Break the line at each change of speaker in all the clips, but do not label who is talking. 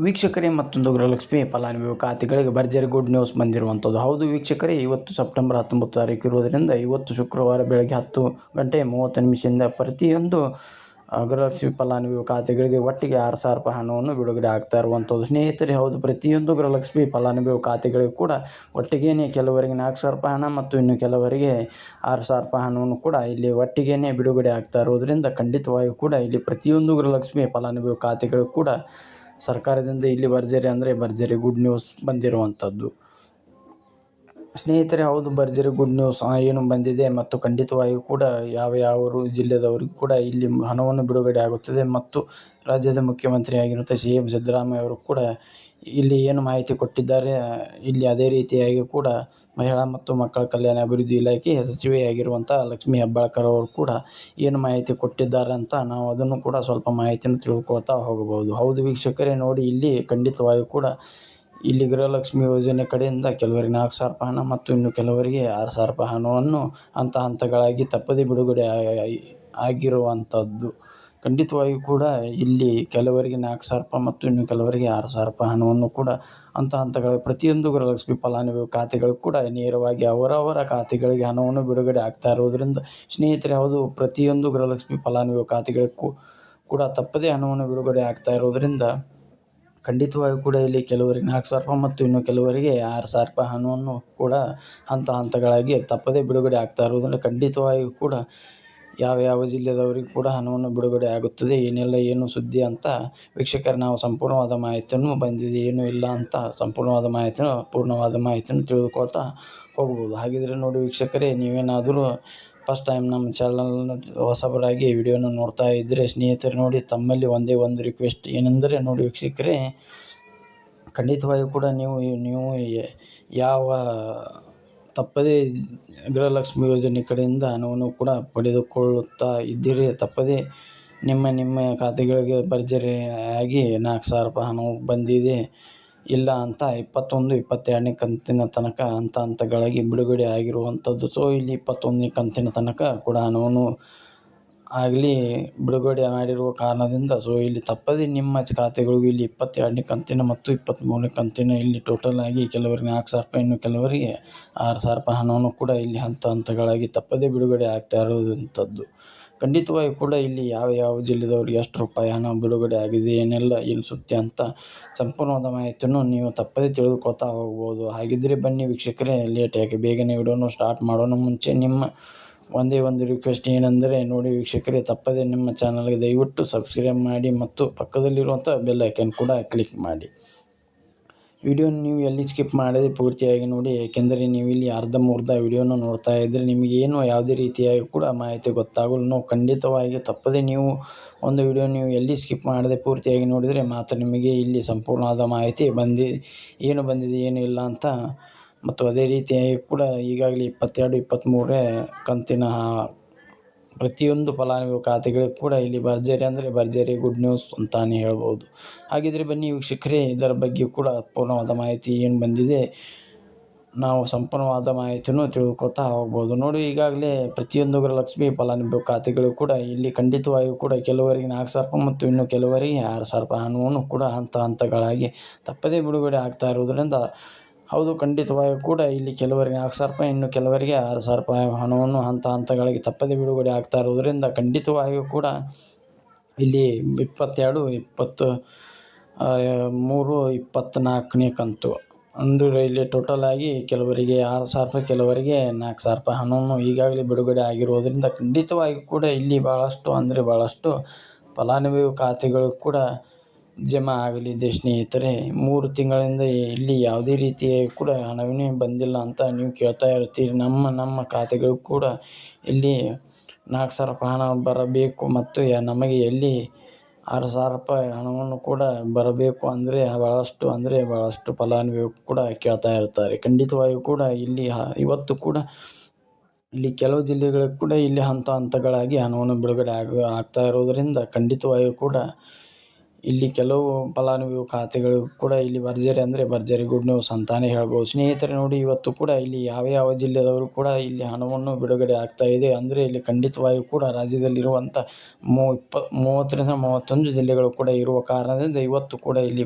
ವೀಕ್ಷಕರೇ, ಮತ್ತೊಂದು ಗೃಹಲಕ್ಷ್ಮಿ ಫಲಾನುಭವಿ ಖಾತೆಗಳಿಗೆ ಭರ್ಜರಿ ಗುಡ್ ನ್ಯೂಸ್ ಬಂದಿರುವಂಥದ್ದು. ಹೌದು ವೀಕ್ಷಕರೇ, ಇವತ್ತು ಸೆಪ್ಟೆಂಬರ್ 19 ತಾರೀಕು ಇರುವುದರಿಂದ ಇವತ್ತು ಶುಕ್ರವಾರ ಬೆಳಗ್ಗೆ 10:30 ಪ್ರತಿಯೊಂದು ಗೃಹಲಕ್ಷ್ಮಿ ಫಲಾನುಭವಿ ಖಾತೆಗಳಿಗೆ ಒಟ್ಟಿಗೆ 6,000 ರೂಪಾಯಿ ಹಣವನ್ನು ಬಿಡುಗಡೆ ಆಗ್ತಾ ಇರುವಂಥದ್ದು. ಸ್ನೇಹಿತರೆ, ಹೌದು, ಪ್ರತಿಯೊಂದು ಗೃಹಲಕ್ಷ್ಮಿ ಫಲಾನುಭವಿ ಖಾತೆಗಳಿಗೂ ಕೂಡ ಒಟ್ಟಿಗೆ ಕೆಲವರಿಗೆ 4,000 ರೂಪಾಯಿ ಹಣ ಮತ್ತು ಇನ್ನು ಕೆಲವರಿಗೆ 6,000 ರೂಪಾಯಿ ಹಣವನ್ನು ಕೂಡ ಇಲ್ಲಿ ಒಟ್ಟಿಗೆ ಬಿಡುಗಡೆ ಆಗ್ತಾ ಇರೋದರಿಂದ ಖಂಡಿತವಾಗಿಯೂ ಕೂಡ ಇಲ್ಲಿ ಪ್ರತಿಯೊಂದು ಗೃಹಲಕ್ಷ್ಮಿ ಫಲಾನುಭವಿ ಖಾತೆಗಳಿಗೂ ಕೂಡ ಸರ್ಕಾರದಿಂದ ಇಲ್ಲಿ ಭರ್ಜರಿ ಗುಡ್ ನ್ಯೂಸ್ ಬಂದಿರುವಂಥದ್ದು. ಸ್ನೇಹಿತರೆ, ಹೌದು, ಭರ್ಜರಿ ಗುಡ್ ನ್ಯೂಸ್ ಏನು ಬಂದಿದೆ ಮತ್ತು ಖಂಡಿತವಾಗಿಯೂ ಕೂಡ ಯಾವ ಜಿಲ್ಲೆದವರಿಗೂ ಕೂಡ ಇಲ್ಲಿ ಹಣವನ್ನು ಬಿಡುಗಡೆ ಆಗುತ್ತದೆ ಮತ್ತು ರಾಜ್ಯದ ಮುಖ್ಯಮಂತ್ರಿಯಾಗಿರುವಂಥ CM ಸಿದ್ದರಾಮಯ್ಯ ಅವರು ಕೂಡ ಇಲ್ಲಿ ಏನು ಮಾಹಿತಿ ಕೊಟ್ಟಿದ್ದಾರೆ, ಇಲ್ಲಿ ಅದೇ ರೀತಿಯಾಗಿ ಕೂಡ ಮಹಿಳಾ ಮತ್ತು ಮಕ್ಕಳ ಕಲ್ಯಾಣ ಅಭಿವೃದ್ಧಿ ಇಲಾಖೆಯ ಸಚಿವೆಯಾಗಿರುವಂಥ ಲಕ್ಷ್ಮೀ ಹೆಬ್ಬಾಳ್ಕರ್ ಅವರು ಕೂಡ ಏನು ಮಾಹಿತಿ ಕೊಟ್ಟಿದ್ದಾರೆ ಅಂತ ನಾವು ಅದನ್ನು ಕೂಡ ಸ್ವಲ್ಪ ಮಾಹಿತಿಯನ್ನು ತಿಳ್ಕೊಳ್ತಾ ಹೋಗಬಹುದು. ಹೌದು ವೀಕ್ಷಕರೇ, ನೋಡಿ, ಇಲ್ಲಿ ಖಂಡಿತವಾಗಿಯೂ ಕೂಡ ಇಲ್ಲಿ ಗೃಹಲಕ್ಷ್ಮಿ ಯೋಜನೆ ಕಡೆಯಿಂದ ಕೆಲವರಿಗೆ 4,000 ರೂಪಾಯಿ ಹಣ ಮತ್ತು ಇನ್ನು ಕೆಲವರಿಗೆ 6,000 ರೂಪಾಯಿ ಹಣವನ್ನು ಹಂತಗಳಾಗಿ ತಪ್ಪದೇ ಬಿಡುಗಡೆ ಆಗಿರುವಂಥದ್ದು. ಖಂಡಿತವಾಗಿಯೂ ಕೂಡ ಇಲ್ಲಿ ಕೆಲವರಿಗೆ 4,000 ರೂಪಾಯಿ ಮತ್ತು ಇನ್ನು ಕೆಲವರಿಗೆ 6,000 ರೂಪಾಯಿ ಹಣವನ್ನು ಕೂಡ ಹಂತಗಳ ಪ್ರತಿಯೊಂದು ಗೃಹಲಕ್ಷ್ಮಿ ಫಲಾನುಭವಿ ಖಾತೆಗಳು ಕೂಡ ನೇರವಾಗಿ ಅವರವರ ಖಾತೆಗಳಿಗೆ ಹಣವನ್ನು ಬಿಡುಗಡೆ ಆಗ್ತಾ ಇರೋದರಿಂದ ಸ್ನೇಹಿತರೆ, ಹೌದು, ಪ್ರತಿಯೊಂದು ಗೃಹಲಕ್ಷ್ಮಿ ಫಲಾನುಭವಿ ಖಾತೆಗಳಿಗೂ ಕೂಡ ತಪ್ಪದೇ ಹಣವನ್ನು ಬಿಡುಗಡೆ ಆಗ್ತಾ ಇರೋದರಿಂದ ಖಂಡಿತವಾಗಿಯೂ ಕೂಡ ಇಲ್ಲಿ ಕೆಲವರಿಗೆ 4,000 ರೂಪಾಯಿ ಮತ್ತು ಇನ್ನು ಕೆಲವರಿಗೆ 6,000 ರೂಪಾಯಿ ಹಣವನ್ನು ಕೂಡ ಹಂತಗಳಾಗಿ ತಪ್ಪದೇ ಬಿಡುಗಡೆ ಆಗ್ತಾ ಇರೋದರಿಂದ ಖಂಡಿತವಾಗಿಯೂ ಕೂಡ ಯಾವ ಜಿಲ್ಲೆದವರಿಗೂ ಕೂಡ ಹಣವನ್ನು ಬಿಡುಗಡೆ ಆಗುತ್ತದೆ, ಏನು ಸುದ್ದಿ ಅಂತ ವೀಕ್ಷಕರು ನಾವು ಸಂಪೂರ್ಣವಾದ ಮಾಹಿತಿಯನ್ನು ಬಂದಿದೆ, ಏನೂ ಇಲ್ಲ ಅಂತ ಪೂರ್ಣವಾದ ಮಾಹಿತಿಯನ್ನು ತಿಳಿದುಕೊಳ್ತಾ ಹೋಗ್ಬೋದು. ಹಾಗಿದ್ರೆ ನೋಡಿ ವೀಕ್ಷಕರೇ, ನೀವೇನಾದರೂ ಫಸ್ಟ್ ಟೈಮ್ ನಮ್ಮ ಚಾನಲ್ನ ಹೊಸಬರಾಗಿ ವಿಡಿಯೋನ ನೋಡ್ತಾ ಇದ್ದರೆ ಸ್ನೇಹಿತರೆ, ನೋಡಿ, ತಮ್ಮಲ್ಲಿ ಒಂದೇ ಒಂದು ರಿಕ್ವೆಸ್ಟ್ ಏನೆಂದರೆ, ನೋಡಿ ವೀಕ್ಷಕರೇ, ಖಂಡಿತವಾಗಿಯೂ ಕೂಡ ನೀವು ಯಾವ ತಪ್ಪದೇ ಗೃಹಲಕ್ಷ್ಮಿ ಯೋಜನೆ ಕಡೆಯಿಂದ ಹಣವನ್ನು ಕೂಡ ಪಡೆದುಕೊಳ್ಳುತ್ತಾ ಇದ್ದೀರಿ, ತಪ್ಪದೇ ನಿಮ್ಮ ಖಾತೆಗಳಿಗೆ ಭರ್ಜರಿಯಾಗಿ 4,000 ರೂಪಾಯಿ ಹಣವು ಬಂದಿದೆ ಇಲ್ಲ ಅಂತ 21, 22ನೇ ಕಂತಿನ ತನಕ ಹಂತಗಳಾಗಿ ಬಿಡುಗಡೆ ಆಗಿರುವಂಥದ್ದು. ಸೊ ಇಲ್ಲಿ 21ನೇ ಕಂತಿನ ತನಕ ಕೂಡ ಹಣವನ್ನು ಆಗಲಿ ಬಿಡುಗಡೆ ಮಾಡಿರುವ ಕಾರಣದಿಂದ ಸೊ ಇಲ್ಲಿ ತಪ್ಪದೇ ನಿಮ್ಮ ಖಾತೆಗಳಿಗೂ ಇಲ್ಲಿ 22ನೇ ಕಂತಿನ ಮತ್ತು 23ನೇ ಕಂತಿನ ಇಲ್ಲಿ ಟೋಟಲ್ ಆಗಿ ಕೆಲವರಿಗೆ 4,000 ರೂಪಾಯಿ ಇನ್ನು ಕೆಲವರಿಗೆ 6,000 ರೂಪಾಯಿ ಹಣವನ್ನು ಕೂಡ ಇಲ್ಲಿ ಹಂತಗಳಾಗಿ ತಪ್ಪದೇ ಬಿಡುಗಡೆ ಆಗ್ತಾ ಇರುವಂಥದ್ದು. ಖಂಡಿತವಾಗಿ ಕೂಡ ಇಲ್ಲಿ ಯಾವ ಜಿಲ್ಲೆದವ್ರಿಗೆ ಎಷ್ಟು ರೂಪಾಯಿ ಹಣ ಬಿಡುಗಡೆ ಆಗಿದೆ, ಏನು ಸುದ್ದಿ ಅಂತ ಸಂಪೂರ್ಣವಾದ ಮಾಹಿತಿಯನ್ನು ನೀವು ತಪ್ಪದೇ ತಿಳಿದುಕೊಳ್ತಾ ಹೋಗ್ಬೋದು. ಹಾಗಿದ್ದರೆ ಬನ್ನಿ ವೀಕ್ಷಕರೇ, ಲೇಟ್ ಯಾಕೆ, ಬೇಗನೆ ವಿಡಿಯೋನು ಸ್ಟಾರ್ಟ್ ಮಾಡೋಣ ಮುಂಚೆ ನಿಮ್ಮ ಒಂದೇ ಒಂದು ರಿಕ್ವೆಸ್ಟ್ ಏನೆಂದರೆ, ನೋಡಿ ವೀಕ್ಷಕರೇ, ತಪ್ಪದೇ ನಿಮ್ಮ ಚಾನಲ್ಗೆ ದಯವಿಟ್ಟು ಸಬ್ಸ್ಕ್ರೈಬ್ ಮಾಡಿ ಮತ್ತು ಪಕ್ಕದಲ್ಲಿರುವಂಥ ಬೆಲ್ ಐಕನ್ ಕೂಡ ಕ್ಲಿಕ್ ಮಾಡಿ. ವಿಡಿಯೋನ ನೀವು ಎಲ್ಲಿ ಸ್ಕಿಪ್ ಮಾಡದೆ ಪೂರ್ತಿಯಾಗಿ ನೋಡಿ, ಏಕೆಂದರೆ ನೀವು ಇಲ್ಲಿ ಅರ್ಧಂಬರ್ಧ ವಿಡಿಯೋನ ನೋಡ್ತಾ ಇದ್ದರೆ ನಿಮಗೆ ಯಾವುದೇ ರೀತಿಯಾಗಿ ಕೂಡ ಮಾಹಿತಿ ಗೊತ್ತಾಗಲು ಖಂಡಿತವಾಗಿ ತಪ್ಪದೇ ನೀವು ಒಂದು ವಿಡಿಯೋ ನೀವು ಎಲ್ಲಿ ಸ್ಕಿಪ್ ಮಾಡದೆ ಪೂರ್ತಿಯಾಗಿ ನೋಡಿದರೆ ಮಾತ್ರ ನಿಮಗೆ ಇಲ್ಲಿ ಸಂಪೂರ್ಣವಾದ ಮಾಹಿತಿ ಏನು ಬಂದಿದೆ, ಏನು ಇಲ್ಲ ಅಂತ. ಮತ್ತು ಅದೇ ರೀತಿಯಾಗಿ ಕೂಡ ಈಗಾಗಲೇ 22, 23ನೇ ಕಂತಿನ ಪ್ರತಿಯೊಂದು ಫಲಾನುಭವಿ ಖಾತೆಗಳಿಗೂ ಕೂಡ ಇಲ್ಲಿ ಭರ್ಜರಿ ಗುಡ್ ನ್ಯೂಸ್ ಅಂತಾನೆ ಹೇಳ್ಬೋದು. ಹಾಗಿದ್ರೆ ಬನ್ನಿ ವೀಕ್ಷಕರೇ, ಇದರ ಬಗ್ಗೆ ಕೂಡ ಪೂರ್ಣವಾದ ಮಾಹಿತಿ ಏನು ಬಂದಿದೆ ನಾವು ಸಂಪೂರ್ಣವಾದ ಮಾಹಿತಿಯನ್ನು ತಿಳಿದುಕೊಳ್ತಾ ಹೋಗ್ಬೋದು. ನೋಡಿ, ಈಗಾಗಲೇ ಪ್ರತಿಯೊಂದು ಗೃಹಲಕ್ಷ್ಮಿ ಫಲಾನುಭವಿ ಖಾತೆಗಳು ಕೂಡ ಇಲ್ಲಿ ಖಂಡಿತವಾಗಿಯೂ ಕೂಡ ಕೆಲವರಿಗೆ 4,000 ರೂಪಾಯಿ ಮತ್ತು ಇನ್ನು ಕೆಲವರಿಗೆ 6,000 ರೂಪಾಯಿ ಹಣವನ್ನು ಕೂಡ ಹಂತಗಳಾಗಿ ತಪ್ಪದೇ ಬಿಡುಗಡೆ ಆಗ್ತಾ ಇರೋದರಿಂದ ಹೌದು, ಖಂಡಿತವಾಗಿಯೂ ಕೂಡ ಇಲ್ಲಿ ಕೆಲವರಿಗೆ 4,000 ರೂಪಾಯಿ ಇನ್ನು ಕೆಲವರಿಗೆ 6,000 ರೂಪಾಯಿ ಹಣವನ್ನು ಹಂತಗಳಿಗೆ ತಪ್ಪದೇ ಬಿಡುಗಡೆ ಆಗ್ತಾ ಇರೋದರಿಂದ ಖಂಡಿತವಾಗಿಯೂ ಕೂಡ ಇಲ್ಲಿ 22, 23, 24ನೇ ಕಂತು ಅಂದರೆ ಇಲ್ಲಿ ಟೋಟಲ್ ಆಗಿ ಕೆಲವರಿಗೆ 6,000 ರೂಪಾಯಿ ಕೆಲವರಿಗೆ 4,000 ರೂಪಾಯಿ ಹಣವನ್ನು ಈಗಾಗಲೇ ಬಿಡುಗಡೆ ಆಗಿರುವುದರಿಂದ ಖಂಡಿತವಾಗಿಯೂ ಕೂಡ ಇಲ್ಲಿ ಭಾಳಷ್ಟು ಫಲಾನುಭವಿ ಖಾತೆಗಳು ಕೂಡ ಜಮಾ ಆಗಲಿದೆ. ಸ್ನೇಹಿತರೆ, 3 ತಿಂಗಳಿಂದ ಇಲ್ಲಿ ಯಾವುದೇ ರೀತಿಯ ಕೂಡ ಹಣವೇ ಬಂದಿಲ್ಲ ಅಂತ ನೀವು ಕೇಳ್ತಾ ಇರ್ತೀರಿ. ನಮ್ಮ ಖಾತೆಗಳು ಕೂಡ ಇಲ್ಲಿ 4,000 ರೂಪಾಯಿ ಹಣ ಬರಬೇಕು ಮತ್ತು ನಮಗೆ ಎಲ್ಲಿ 6,000 ರೂಪಾಯಿ ಹಣವನ್ನು ಕೂಡ ಬರಬೇಕು ಅಂದರೆ ಭಾಳಷ್ಟು ಫಲಾನುಭವಿ ಕೂಡ ಕೇಳ್ತಾ ಇರ್ತಾರೆ. ಖಂಡಿತವಾಗಿಯೂ ಕೂಡ ಇಲ್ಲಿ ಇವತ್ತು ಕೂಡ ಇಲ್ಲಿ ಕೆಲವು ಗುಡ್ಡೆಗಳಿಗೆ ಕೂಡ ಇಲ್ಲಿ ಹಂತಗಳಾಗಿ ಹಣವನ್ನು ಬಿಡುಗಡೆ ಆಗ್ತಾ ಇರೋದರಿಂದ ಖಂಡಿತವಾಗಿಯೂ ಕೂಡ ಇಲ್ಲಿ ಕೆಲವು ಫಲಾನುಭವಿ ಖಾತೆಗಳು ಕೂಡ ಇಲ್ಲಿ ಭರ್ಜರಿ ಗುಡ್ ನ್ಯೂಸ್ ಅಂತಾನೆ ಹೇಳ್ಬೋದು. ಸ್ನೇಹಿತರೆ, ನೋಡಿ, ಇವತ್ತು ಕೂಡ ಇಲ್ಲಿ ಯಾವ ಜಿಲ್ಲೆದವರು ಕೂಡ ಇಲ್ಲಿ ಹಣವನ್ನು ಬಿಡುಗಡೆ ಆಗ್ತಾ ಇದೆ ಅಂದರೆ ಇಲ್ಲಿ ಖಂಡಿತವಾಗಿಯೂ ಕೂಡ ರಾಜ್ಯದಲ್ಲಿರುವಂಥ 30ರಿಂದ 31 ಜಿಲ್ಲೆಗಳು ಕೂಡ ಇರುವ ಕಾರಣದಿಂದ ಇವತ್ತು ಕೂಡ ಇಲ್ಲಿ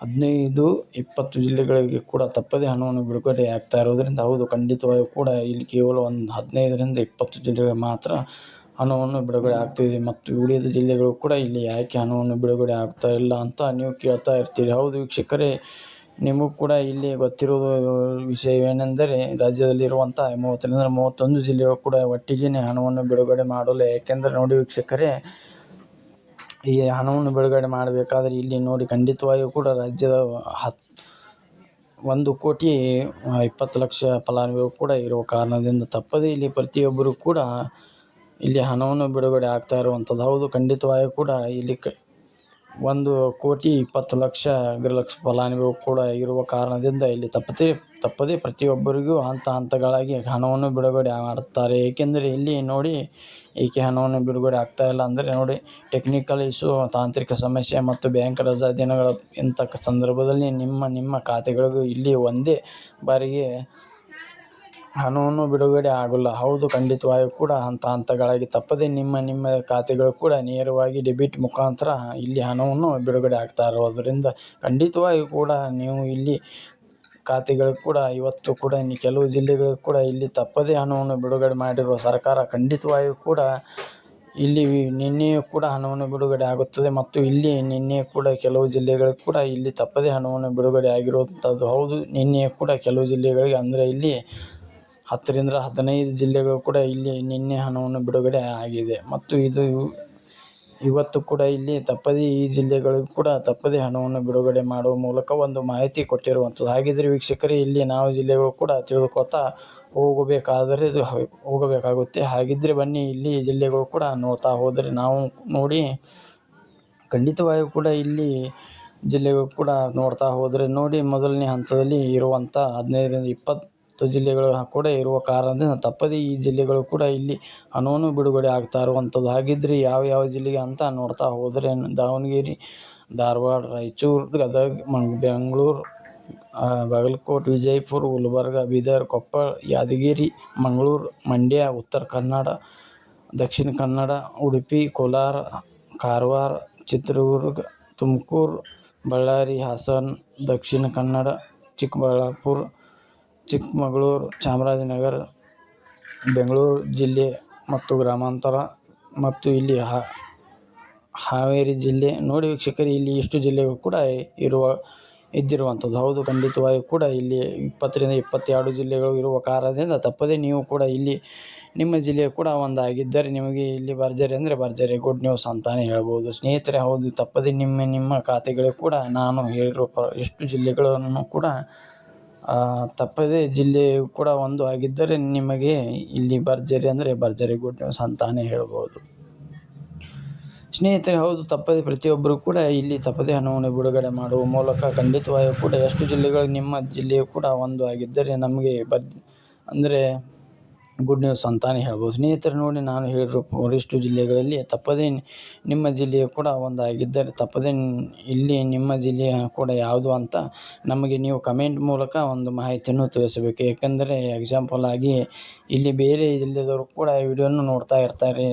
15-20 ಜಿಲ್ಲೆಗಳಿಗೆ ಕೂಡ ತಪ್ಪದೇ ಹಣವನ್ನು ಬಿಡುಗಡೆ ಆಗ್ತಾ ಇರೋದರಿಂದ ಹೌದು ಖಂಡಿತವಾಗಿಯೂ ಕೂಡ ಇಲ್ಲಿ ಕೇವಲ ಒಂದು 15-20 ಜಿಲ್ಲೆಗಳಿಗೆ ಮಾತ್ರ ಹಣವನ್ನು ಬಿಡುಗಡೆ ಆಗ್ತಿದೆ ಮತ್ತು ಉಳಿದ ಜಿಲ್ಲೆಗಳು ಕೂಡ ಇಲ್ಲಿ ಯಾಕೆ ಹಣವನ್ನು ಬಿಡುಗಡೆ ಆಗ್ತಾ ಇಲ್ಲ ಅಂತ ನೀವು ಕೇಳ್ತಾ ಇರ್ತೀರಿ. ಹೌದು ವೀಕ್ಷಕರೇ, ನಿಮಗೂ ಕೂಡ ಇಲ್ಲಿ ಗೊತ್ತಿರುವ ವಿಷಯವೇನೆಂದರೆ ರಾಜ್ಯದಲ್ಲಿರುವಂಥ 30-31 ಜಿಲ್ಲೆಗಳು ಕೂಡ ಒಟ್ಟಿಗೆ ಹಣವನ್ನು ಬಿಡುಗಡೆ ಮಾಡಲು, ಏಕೆಂದರೆ ನೋಡಿ ವೀಕ್ಷಕರೇ, ಈ ಹಣವನ್ನು ಬಿಡುಗಡೆ ಮಾಡಬೇಕಾದರೆ ಇಲ್ಲಿ ನೋಡಿ ಖಂಡಿತವಾಗಿಯೂ ಕೂಡ ರಾಜ್ಯದ 1,20,20,00,000 ಫಲಾನುಭವಿಗಳು ಕೂಡ ಇರುವ ಕಾರಣದಿಂದ ತಪ್ಪದೇ ಇಲ್ಲಿ ಪ್ರತಿಯೊಬ್ಬರು ಕೂಡ ಇಲ್ಲಿ ಹಣವನ್ನು ಬಿಡುಗಡೆ ಆಗ್ತಾ ಇರುವಂಥದ್ದು. ಹೌದು ಖಂಡಿತವಾಗಿಯೂ ಕೂಡ ಇಲ್ಲಿ 1,20,20,00,000 ಫಲಾನುಭವಿಗಳು ಕೂಡ ಇರುವ ಕಾರಣದಿಂದ ಇಲ್ಲಿ ತಪ್ಪದೇ ಪ್ರತಿಯೊಬ್ಬರಿಗೂ ಹಂತಗಳಾಗಿ ಹಣವನ್ನು ಬಿಡುಗಡೆ ಮಾಡುತ್ತಾರೆ. ಏಕೆಂದರೆ ಇಲ್ಲಿ ನೋಡಿ ಏಕೆ ಹಣವನ್ನು ಬಿಡುಗಡೆ ಆಗ್ತಾ ಇಲ್ಲ ಅಂದರೆ ನೋಡಿ ಟೆಕ್ನಿಕಲ್ ಇಶ್ಯೂ, ತಾಂತ್ರಿಕ ಸಮಸ್ಯೆ ಮತ್ತು ಬ್ಯಾಂಕ್ ರಜಾ ದಿನಗಳ ಇಂಥ ಸಂದರ್ಭದಲ್ಲಿ ನಿಮ್ಮ ಖಾತೆಗಳಿಗೂ ಇಲ್ಲಿ ಒಂದೇ ಬಾರಿಗೆ ಹಣವನ್ನು ಬಿಡುಗಡೆ ಆಗೋಲ್ಲ. ಹೌದು ಖಂಡಿತವಾಗಿಯೂ ಕೂಡ ಹಂತಗಳಾಗಿ ತಪ್ಪದೇ ನಿಮ್ಮ ಖಾತೆಗಳು ಕೂಡ ನೇರವಾಗಿ ಡೆಬಿಟ್ ಮುಖಾಂತರ ಇಲ್ಲಿ ಹಣವನ್ನು ಬಿಡುಗಡೆ ಆಗ್ತಾ ಇರೋದರಿಂದ ಖಂಡಿತವಾಗಿಯೂ ಕೂಡ ನೀವು ಇಲ್ಲಿ ಖಾತೆಗಳಿಗೆ ಕೂಡ ಇವತ್ತು ಕೂಡ ಕೆಲವು ಜಿಲ್ಲೆಗಳಿಗೆ ಕೂಡ ಇಲ್ಲಿ ತಪ್ಪದೇ ಹಣವನ್ನು ಬಿಡುಗಡೆ ಮಾಡಿರುವ ಸರ್ಕಾರ ಖಂಡಿತವಾಗಿಯೂ ಕೂಡ ಇಲ್ಲಿ ನಿನ್ನೆಯೂ ಕೂಡ ಹಣವನ್ನು ಬಿಡುಗಡೆ ಆಗುತ್ತದೆ ಮತ್ತು ಇಲ್ಲಿ ನಿನ್ನೆ ಕೂಡ ಕೆಲವು ಜಿಲ್ಲೆಗಳಿಗೆ ಕೂಡ ಇಲ್ಲಿ ತಪ್ಪದೇ ಹಣವನ್ನು ಬಿಡುಗಡೆ ಆಗಿರುವಂಥದ್ದು. ಹೌದು ನಿನ್ನೆಯೂ ಕೂಡ ಕೆಲವು ಜಿಲ್ಲೆಗಳಿಗೆ ಅಂದರೆ ಇಲ್ಲಿ 10-15 ಜಿಲ್ಲೆಗಳು ಕೂಡ ಇಲ್ಲಿ ನಿನ್ನೆ ಹಣವನ್ನು ಬಿಡುಗಡೆ ಆಗಿದೆ ಮತ್ತು ಇವತ್ತು ಕೂಡ ಇಲ್ಲಿ ತಪ್ಪದೇ ಈ ಜಿಲ್ಲೆಗಳಿಗೂ ಕೂಡ ತಪ್ಪದೇ ಹಣವನ್ನು ಬಿಡುಗಡೆ ಮಾಡುವ ಮೂಲಕ ಒಂದು ಮಾಹಿತಿ ಕೊಟ್ಟಿರುವಂಥದ್ದು. ಹಾಗಿದ್ದರೆ ವೀಕ್ಷಕರೇ, ಇಲ್ಲಿ ನಾವು ಜಿಲ್ಲೆಗಳು ಕೂಡ ತಿಳಿದುಕೊಳ್ತಾ ಹೋಗಬೇಕಾಗುತ್ತೆ. ಹಾಗಿದ್ದರೆ ಬನ್ನಿ ಇಲ್ಲಿ ಜಿಲ್ಲೆಗಳು ಕೂಡ ನೋಡ್ತಾ ಹೋದರೆ ನಾವು ನೋಡಿ ಖಂಡಿತವಾಗಿಯೂ ಕೂಡ ಇಲ್ಲಿ ಜಿಲ್ಲೆಗಳು ಕೂಡ ನೋಡ್ತಾ ಹೋದರೆ ನೋಡಿ ಮೊದಲನೇ ಹಂತದಲ್ಲಿ ಇರುವಂಥ 15-20 ಜಿಲ್ಲೆಗಳು ಕೂಡ ಇರುವ ಕಾರಣದಿಂದ ತಪ್ಪದೇ ಈ ಜಿಲ್ಲೆಗಳು ಕೂಡ ಇಲ್ಲಿ ಹಣವನ್ನು ಬಿಡುಗಡೆ ಆಗ್ತಾ ಇರುವಂಥದ್ದು. ಹಾಗಿದ್ದರೆ ಯಾವ ಜಿಲ್ಲೆಗೆ ಅಂತ ನೋಡ್ತಾ ಹೋದರೆ ದಾವಣಗೆರೆ, ಧಾರವಾಡ, ರಾಯಚೂರು, ಗದಗ, ಬೆಂಗಳೂರು, ಬಾಗಲಕೋಟೆ, ವಿಜಯಪುರ, ಗುಲ್ಬರ್ಗ, ಬೀದರ್, ಕೊಪ್ಪಳ, ಯಾದಗಿರಿ, ಮಂಗಳೂರು, ಮಂಡ್ಯ, ಉತ್ತರ ಕನ್ನಡ, ದಕ್ಷಿಣ ಕನ್ನಡ, ಉಡುಪಿ, ಕೋಲಾರ, ಕಾರವಾರ, ಚಿತ್ರದುರ್ಗ, ತುಮಕೂರು, ಬಳ್ಳಾರಿ, ಹಾಸನ, ದಕ್ಷಿಣ ಕನ್ನಡ, ಚಿಕ್ಕಬಳ್ಳಾಪುರ, ಚಿಕ್ಕಮಗಳೂರು, ಚಾಮರಾಜನಗರ, ಬೆಂಗಳೂರು ಜಿಲ್ಲೆ ಮತ್ತು ಗ್ರಾಮಾಂತರ ಮತ್ತು ಇಲ್ಲಿ ಹಾವೇರಿ ಜಿಲ್ಲೆ ನೋಡಿ ವೀಕ್ಷಕರೇ, ಇಲ್ಲಿ ಇಷ್ಟು ಜಿಲ್ಲೆಗಳು ಕೂಡ ಇದ್ದಿರುವಂಥದ್ದು. ಹೌದು ಖಂಡಿತವಾಗಿಯೂ ಕೂಡ ಇಲ್ಲಿ 20-22 ಜಿಲ್ಲೆಗಳು ಇರುವ ಕಾರಣದಿಂದ ತಪ್ಪದೇ ನೀವು ಕೂಡ ಇಲ್ಲಿ ನಿಮ್ಮ ಜಿಲ್ಲೆ ಕೂಡ ಒಂದಾಗಿದ್ದರೆ ನಿಮಗೆ ಇಲ್ಲಿ ಭರ್ಜರಿ ಅಂದರೆ ಭರ್ಜರಿ ಗುಡ್ ನ್ಯೂಸ್ ಅಂತಾನೆ ಹೇಳ್ಬೋದು ಸ್ನೇಹಿತರೆ. ಹೌದು ತಪ್ಪದೇ ನಿಮ್ಮ ಖಾತೆಗಳಿಗೆ ಕೂಡ ನಾನು ಹೇಳಿರುವ ಎಷ್ಟು ಜಿಲ್ಲೆಗಳನ್ನು ಕೂಡ ತಪ್ಪದೇ ಜಿಲ್ಲೆ ಕೂಡ ಒಂದು ಆಗಿದ್ದರೆ ನಿಮಗೆ ಇಲ್ಲಿ ಭರ್ಜರಿ ಅಂದರೆ ಭರ್ಜರಿ ಗುಡ್ ನ್ಯೂಸ್ ಅಂತಾನೆ ಹೇಳ್ಬೋದು ಸ್ನೇಹಿತರೆ. ಹೌದು ತಪ್ಪದೇ ಪ್ರತಿಯೊಬ್ಬರು ಕೂಡ ಇಲ್ಲಿ ತಪ್ಪದೇ ಹಣವನ್ನು ಬಿಡುಗಡೆ ಮಾಡುವ ಮೂಲಕ ಖಂಡಿತವಾಗಿಯೂ ಕೂಡ ಎಷ್ಟು ಜಿಲ್ಲೆಗಳು ನಿಮ್ಮ ಜಿಲ್ಲೆಯು ಕೂಡ ಒಂದು ಆಗಿದ್ದರೆ ನಮಗೆ ಅಂದರೆ ಗುಡ್ ನ್ಯೂಸ್ ಅಂತಾನೆ ಹೇಳ್ಬೋದು ಸ್ನೇಹಿತರೆ. ನೋಡಿ ನಾನು ಹೇಳಿರೋ ಒಂದಿಷ್ಟು ಜಿಲ್ಲೆಗಳಲ್ಲಿ ತಪ್ಪದೇ ನಿಮ್ಮ ಜಿಲ್ಲೆಯು ಕೂಡ ಒಂದಾಗಿದ್ದರೆ ತಪ್ಪದೇ ಇಲ್ಲಿ ನಿಮ್ಮ ಜಿಲ್ಲೆಯ ಕೂಡ ಯಾವುದು ಅಂತ ನಮಗೆ ನೀವು ಕಮೆಂಟ್ ಮೂಲಕ ಒಂದು ಮಾಹಿತಿಯನ್ನು ತಿಳಿಸಬೇಕು. ಏಕೆಂದರೆ ಎಕ್ಸಾಂಪಲ್ ಆಗಿ ಇಲ್ಲಿ ಬೇರೆ ಜಿಲ್ಲೆದವರು ಕೂಡ ವಿಡಿಯೋನ ನೋಡ್ತಾ ಇರ್ತಾರೆ,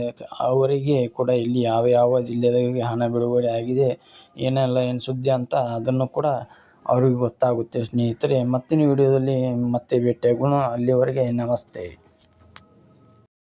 ಅವರಿಗೆ ಕೂಡ ಇಲ್ಲಿ ಯಾವ ಜಿಲ್ಲೆದಾಗೆ ಹಣ ಬಿಡುಗಡೆ ಆಗಿದೆ ಏನೆಲ್ಲ ಏನು ಸುದ್ದಿ ಅಂತ ಅದನ್ನು ಕೂಡ ಅವ್ರಿಗೆ ಗೊತ್ತಾಗುತ್ತೆ ಸ್ನೇಹಿತರೆ. ಮತ್ತಿನ ವಿಡಿಯೋದಲ್ಲಿ ಮತ್ತೆ ಭೇಟಿಯಾಗೋಣ, ಅಲ್ಲಿವರೆಗೆ ನಮಸ್ತೆ.